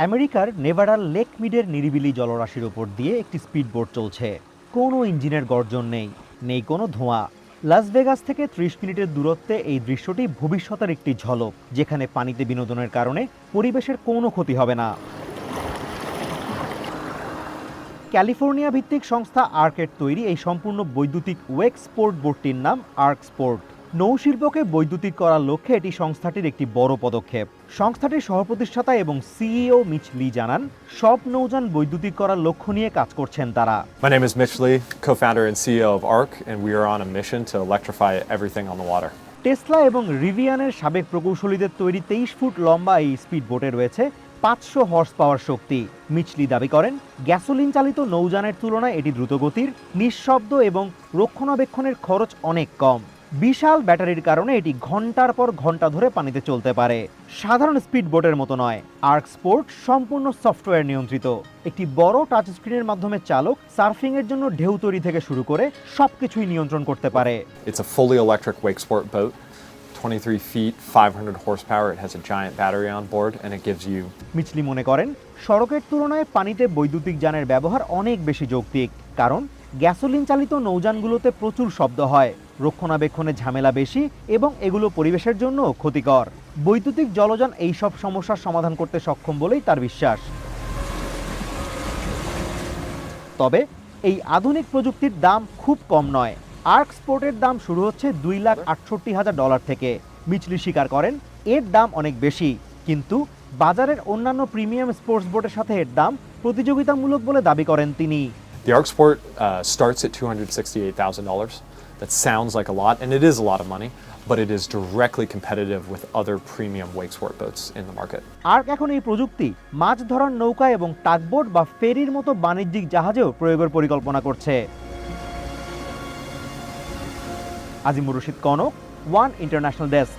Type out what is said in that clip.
আমেরিকার নেভাডার লেক মিডের নিরিবিলি জলরাশির ওপর দিয়ে একটি স্পিডবোট চলছে। কোনো ইঞ্জিনের গর্জন নেই, নেই কোনো ধোঁয়া। লাস ভেগাস থেকে ৩০ মিনিটের দূরত্বে এই দৃশ্যটি ভবিষ্যতের একটি ঝলক, যেখানে পানিতে বিনোদনের কারণে পরিবেশের কোনো ক্ষতি হবে না। ক্যালিফোর্নিয়া ভিত্তিক সংস্থা আর্কের তৈরি এই সম্পূর্ণ বৈদ্যুতিক ওয়েক স্পোর্ট বোটটির নাম আর্ক স্পোর্ট। নৌশিল্পকে বৈদ্যুতিক করার লক্ষ্যে এটি সংস্থাটির একটি বড় পদক্ষেপ। সংস্থাটির সহপ্রতিষ্ঠাতা এবং সিইও মিচ লি জানান, সব নৌযান বৈদ্যুতিক করার লক্ষ্য নিয়ে কাজ করছেন তারা। My name is Mitch Lee, co-founder and CEO of ARC, and we are on a mission to electrify everything on the water. Tesla এবং রিভিয়ানের সাবেক প্রকৌশলীদের তৈরি 23 ফুট লম্বা এই স্পিড বোটে রয়েছে 500 হর্স পাওয়ার শক্তি। মিচলি দাবি করেন, গ্যাসোলিন চালিত নৌযানের তুলনায় এটি দ্রুতগতির, নিঃশব্দ এবং রক্ষণাবেক্ষণের খরচ অনেক কম। বিশাল ব্যাটারির কারণে এটি ঘন্টার পর ঘন্টা ধরে পানিতে চলতে পারে। সাধারণ স্পিড বোটের মতো নয়, আর্ক স্পোর্ট সম্পূর্ণ সফটওয়্যার নিয়ন্ত্রিত। একটি বড় টাচ স্ক্রিনের মাধ্যমে চালক সার্ফিং এর জন্য ঢেউ তৈরি থেকে শুরু করে সবকিছুই নিয়ন্ত্রণ করতে পারে। It's a fully electric wake sport boat, 23 feet, 500 horsepower. It has a giant battery on board, and it gives you... মিচলি মনে করেন, সড়কের তুলনায় পানিতে বৈদ্যুতিক যানের ব্যবহার অনেক বেশি যৌক্তিক, কারণ গ্যাসোলিন চালিত নৌযানগুলোতে প্রচুর শব্দ হয়, রক্ষণাবেক্ষণে ঝামেলা বেশি এবং এগুলো পরিবেশের জন্য ক্ষতিকর। বৈদ্যুতিক জলযান এই সব সমস্যার সমাধান করতে সক্ষম বলেই তার বিশ্বাস। তবে এই আধুনিক প্রযুক্তির দাম খুব কম নয়। আর্ক স্পোর্টের দাম শুরু হচ্ছে $2,68,000 থেকে। মিচলি স্বীকার করেন, এর দাম অনেক বেশি, কিন্তু বাজারের অন্যান্য প্রিমিয়াম স্পোর্টস বোটের সাথে এর দাম প্রতিযোগিতামূলক বলে দাবি করেন তিনি। The ARC Sport starts at $268,000. That sounds like a lot, and it is a lot of money, but it is directly competitive with other premium wake sport boats in the market. আর্ক এখন এই প্রযুক্তি মাছ ধরার নৌকা এবং tugboat বা ফেরির মতো বাণিজ্যিক জাহাজেও প্রয়োগের পরিকল্পনা করছে। Azimur Rashid Kanak, one international desk.